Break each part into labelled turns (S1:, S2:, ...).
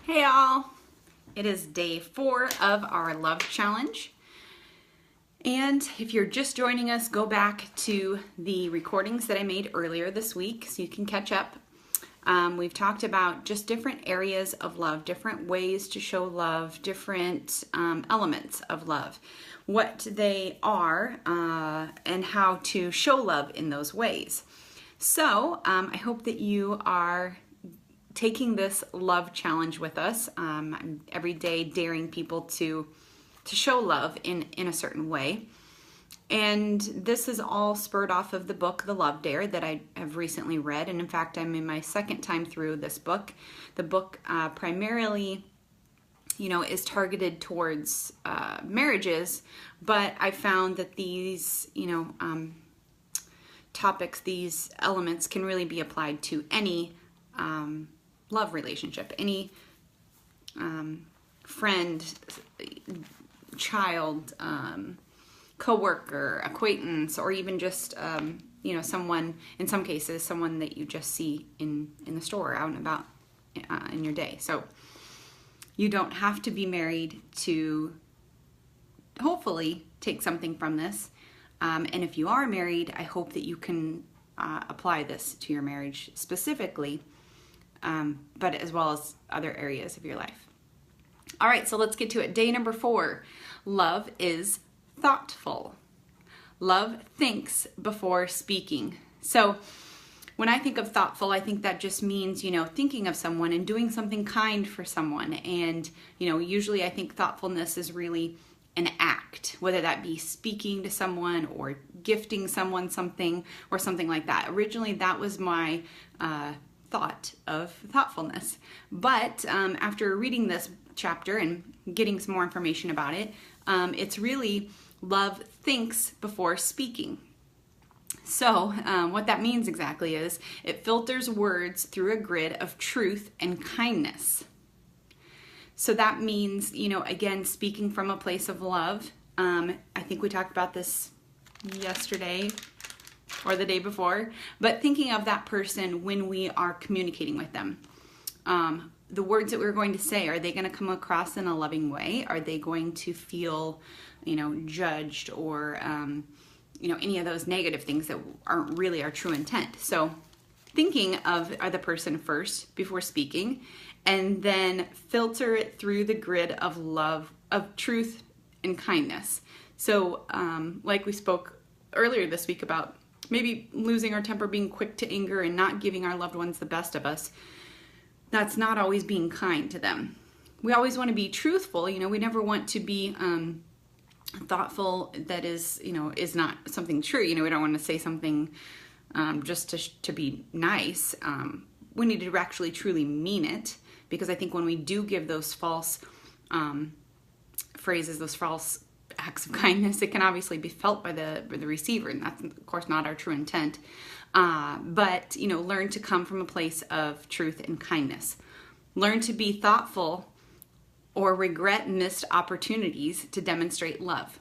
S1: Hey all! It is day 4 of our love challenge. And if you're just joining us, go back to the recordings that I made earlier this week so you can catch up. We've talked about just different areas of love, different ways to show love, different elements of love, what they are, and how to show love in those ways. So I hope that you are taking this love challenge with us. I'm every day daring people to show love in a certain way. And this is all spurred off of the book, The Love Dare, that I have recently read. And in fact, I'm in my second time through this book. The book primarily, is targeted towards marriages, but I found that these, topics, these elements can really be applied to any love relationship, any friend, child, coworker, acquaintance, or even just someone, in some cases, someone that you just see in the store, out and about in your day. So you don't have to be married to hopefully take something from this. And if you are married, I hope that you can apply this to your marriage specifically, but as well as other areas of your life. All right, so let's get to it. Day number 4, love is thoughtful. Love thinks before speaking. So when I think of thoughtful, I think that just means, thinking of someone and doing something kind for someone. And, usually I think thoughtfulness is really an act, whether that be speaking to someone or gifting someone something or something like that. Originally, that was my thought of thoughtfulness. But after reading this chapter and getting some more information about it, it's really love thinks before speaking. So what that means exactly is it filters words through a grid of truth and kindness. So that means, again, speaking from a place of love. I think we talked about this yesterday or the day before, but thinking of that person when we are communicating with them. The words that we're going to say, are they going to come across in a loving way? Are they going to feel, judged or, any of those negative things that aren't really our true intent? So thinking of the person first before speaking, and then filter it through the grid of love, of truth and kindness. So like we spoke earlier this week about maybe losing our temper, being quick to anger, and not giving our loved ones the best of us. That's not always being kind to them. We always want to be truthful. We never want to be thoughtful that is not something true. We don't want to say something just to be nice. We need to actually truly mean it, because I think when we do give those false phrases, those false acts of kindness, it can obviously be felt by the receiver, and that's of course not our true intent. But learn to come from a place of truth and kindness. Learn to be thoughtful or regret missed opportunities to demonstrate love.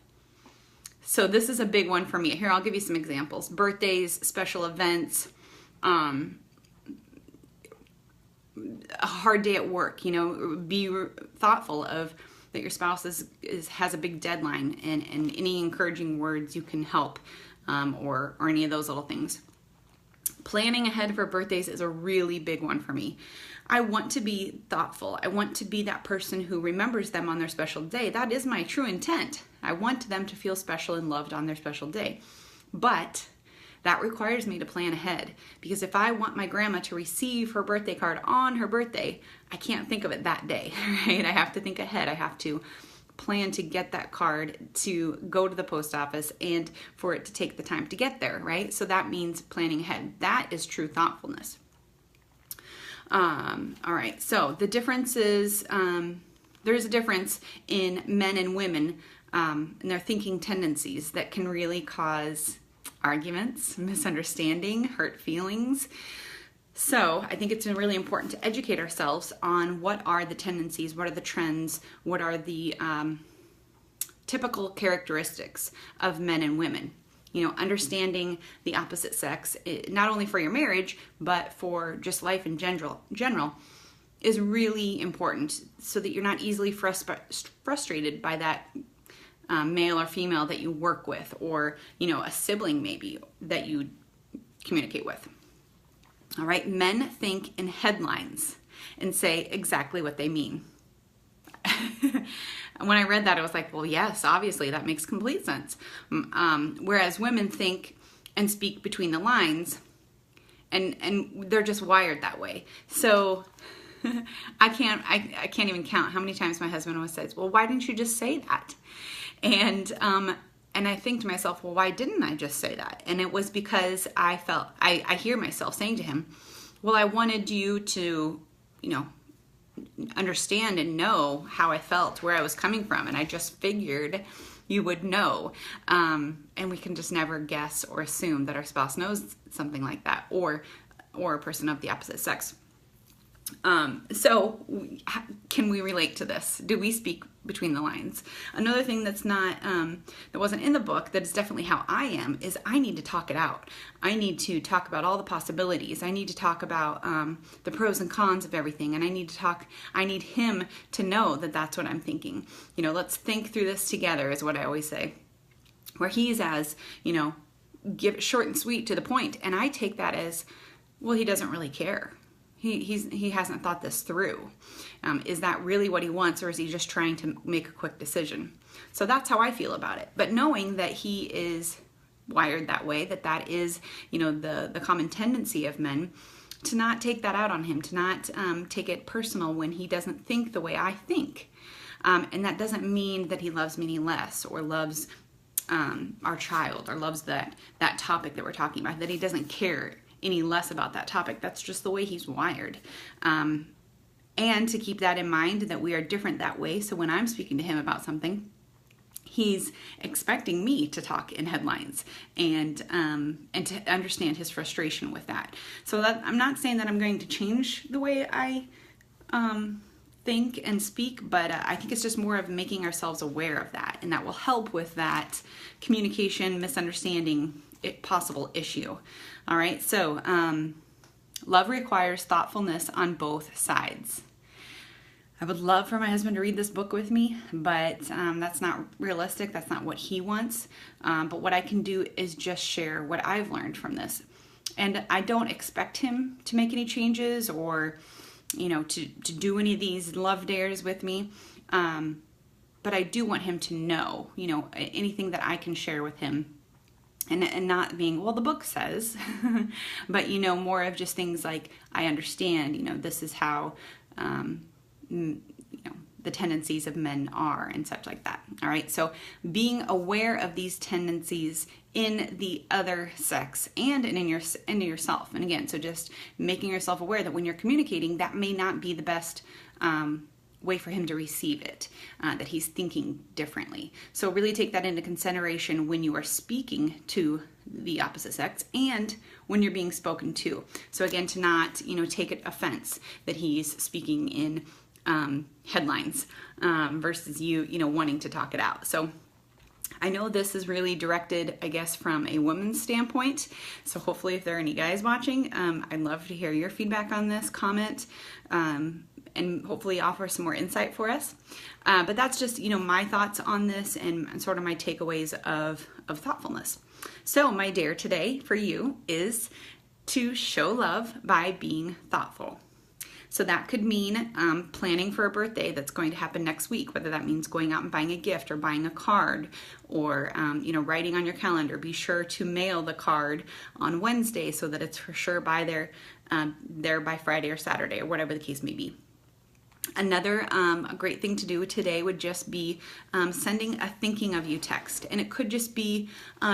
S1: So this is a big one for me. Here, I'll give you some examples. Birthdays, special events, a hard day at work. Be thoughtful of that your spouse has a big deadline, and any encouraging words you can help, or any of those little things. Planning ahead for birthdays is a really big one for me. I want to be thoughtful. I want to be that person who remembers them on their special day. That is my true intent. I want them to feel special and loved on their special day. But that requires me to plan ahead, because if I want my grandma to receive her birthday card on her birthday, I can't think of it that day, right? I have to think ahead. I have to plan to get that card, to go to the post office, and for it to take the time to get there, right? So that means planning ahead. That is true thoughtfulness. All right, so the difference is, there's a difference in men and women and their thinking tendencies that can really cause arguments, misunderstanding, hurt feelings. So I think it's really important to educate ourselves on what are the tendencies, what are the trends, what are the typical characteristics of men and women. Understanding the opposite sex, not only for your marriage, but for just life in general. is really important so that you're not easily frustrated by that male or female that you work with, or, you know, a sibling maybe that you communicate with. All right, men think in headlines and say exactly what they mean. When I read that, I was like, well, yes, obviously that makes complete sense. Whereas women think and speak between the lines, and they're just wired that way. So I can't even count how many times my husband always says, well, why didn't you just say that? And I think to myself, well, why didn't I just say that? And it was because I hear myself saying to him, well, I wanted you to, you know, understand and know how I felt, where I was coming from. And I just figured you would know. And we can just never guess or assume that our spouse knows something like that, or a person of the opposite sex. So can we relate to this? Do we speak between the lines? Another thing that's not, that wasn't in the book, that is definitely how I am, is I need to talk it out. I need to talk about all the possibilities. I need to talk about the pros and cons of everything. And I need him to know that that's what I'm thinking. You know, let's think through this together, is what I always say. Where he's as, you know, give it short and sweet to the point. And I take that as, well, he doesn't really care. He hasn't thought this through. Is that really what he wants, or is he just trying to make a quick decision? So that's how I feel about it. But knowing that he is wired that way, that is, you know, the common tendency of men, to not take that out on him, to not take it personal when he doesn't think the way I think. And that doesn't mean that he loves me any less, or loves our child, or loves that topic that we're talking about, that he doesn't care any less about that topic. That's just the way he's wired. And to keep that in mind, that we are different that way. So when I'm speaking to him about something, he's expecting me to talk in headlines, and to understand his frustration with that. So that, I'm not saying that I'm going to change the way I think and speak, but I think it's just more of making ourselves aware of that, and that will help with that communication, misunderstanding, possible issue. All right, so love requires thoughtfulness on both sides. I would love for my husband to read this book with me, but that's not realistic. That's not what he wants. But what I can do is just share what I've learned from this. And I don't expect him to make any changes, or, you know, to do any of these love dares with me. But I do want him to know, you know, anything that I can share with him. And not being, well, the book says, but, you know, more of just things like, I understand, you know, this is how, you know, the tendencies of men are, and such like that. All right. So being aware of these tendencies in the other sex and in yourself. And again, so just making yourself aware that when you're communicating, that may not be the best, way for him to receive it, that he's thinking differently. So really take that into consideration when you are speaking to the opposite sex, and when you're being spoken to. So again, to not, you know, take it offense that he's speaking in headlines versus you know, wanting to talk it out. So I know this is really directed, I guess, from a woman's standpoint. So hopefully, if there are any guys watching, I'd love to hear your feedback on this, comment, and hopefully offer some more insight for us. But that's just, you know, my thoughts on this, and sort of my takeaways of thoughtfulness. So my dare today for you is to show love by being thoughtful. So that could mean planning for a birthday that's going to happen next week, whether that means going out and buying a gift, or buying a card, or you know, writing on your calendar. Be sure to mail the card on Wednesday so that it's for sure there by Friday or Saturday, or whatever the case may be. Another a great thing to do today would just be sending a thinking of you text. And it could just be,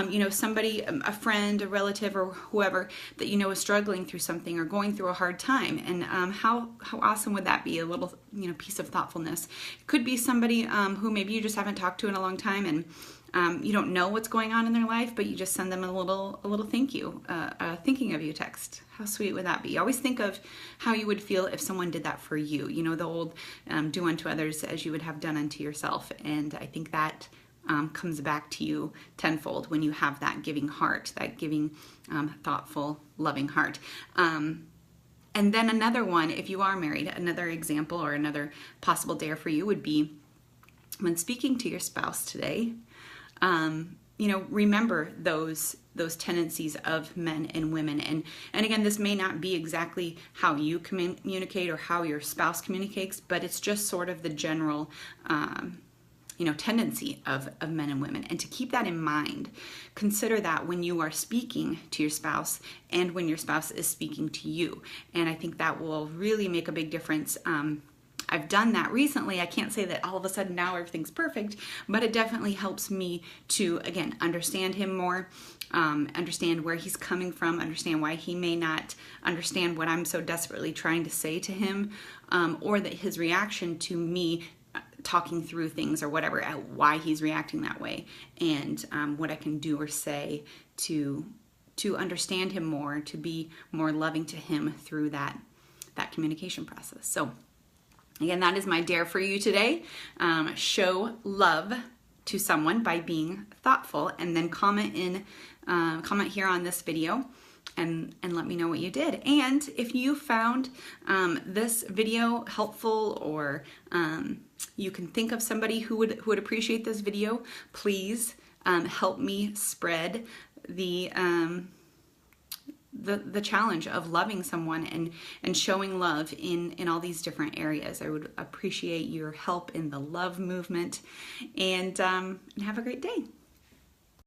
S1: you know, somebody, a friend, a relative, or whoever that you know is struggling through something or going through a hard time. And how awesome would that be? A little, you know, piece of thoughtfulness. It could be somebody who maybe you just haven't talked to in a long time, and you don't know what's going on in their life, but you just send them a little thank you, thinking of you text. How sweet would that be? Always think of how you would feel if someone did that for you. You know, the old do unto others as you would have done unto yourself. And I think that comes back to you tenfold when you have that giving heart, that giving, thoughtful, loving heart. And And then another one, if you are married, another example or another possible dare for you would be when speaking to your spouse today, remember those tendencies of men and women. And again, this may not be exactly how you communicate or how your spouse communicates, but it's just sort of the general tendency of men and women. And to keep that in mind, consider that when you are speaking to your spouse and when your spouse is speaking to you. And I think that will really make a big difference. I've done that recently. I can't say that all of a sudden now everything's perfect, but it definitely helps me to, again, understand him more, understand where he's coming from, understand why he may not understand what I'm so desperately trying to say to him, or that his reaction to me talking through things or whatever, why he's reacting that way, and what I can do or say to understand him more, to be more loving to him through that communication process. So again, that is my dare for you today. Show love to someone by being thoughtful, and then comment here on this video and let me know what you did. And if you found this video helpful, or you can think of somebody who would appreciate this video, please help me spread the challenge of loving someone and showing love in all these different areas. I would appreciate your help in the love movement, and have a great day.